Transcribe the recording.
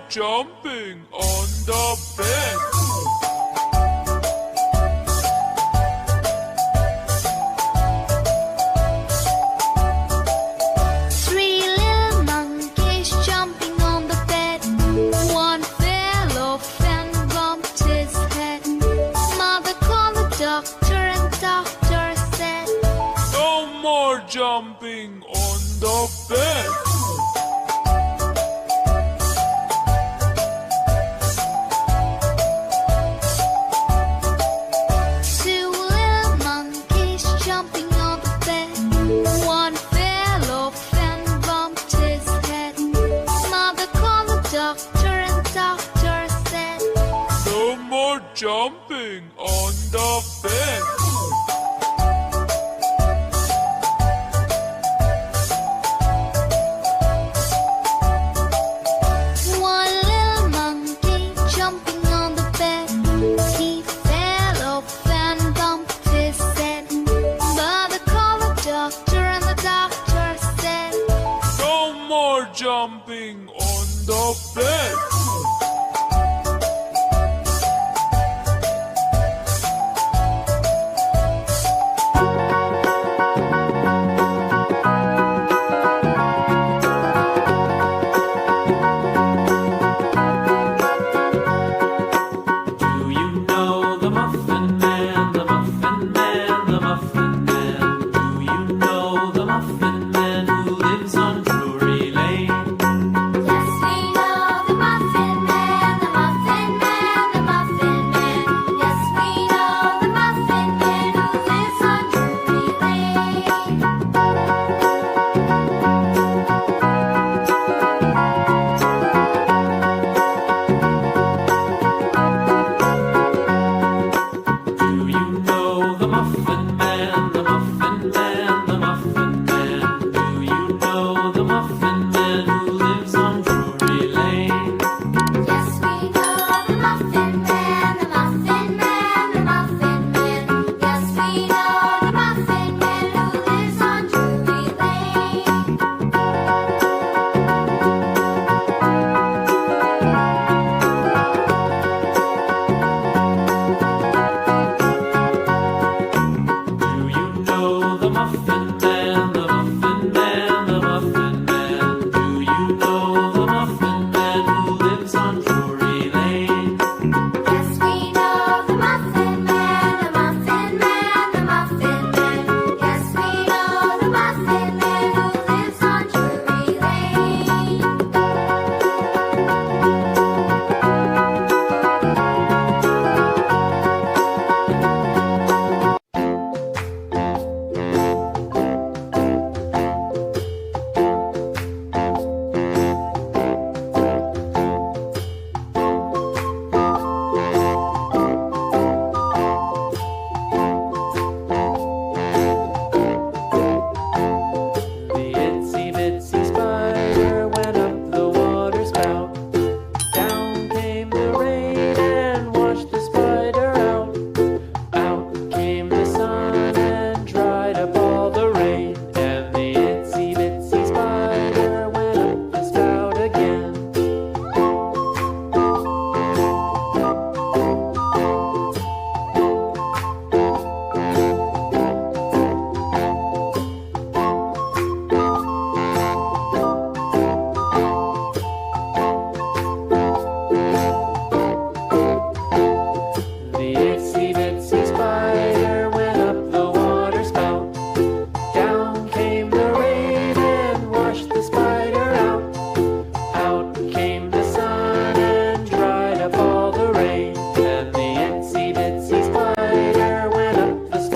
jumping on the bed. Three little monkeys jumping on the bed. One fell off and bumped his head. Mother called the doctor and doctor said, No more jumping on the bed. two little monkeys jumping on the bed. One fell off and bumped his head. Mother called the doctor and doctor said, No more jumping on the bed. one little monkey jumping on the bed. He fell off and bumped his head. Mother called the doctor and the doctor said, No more jumping on the bed.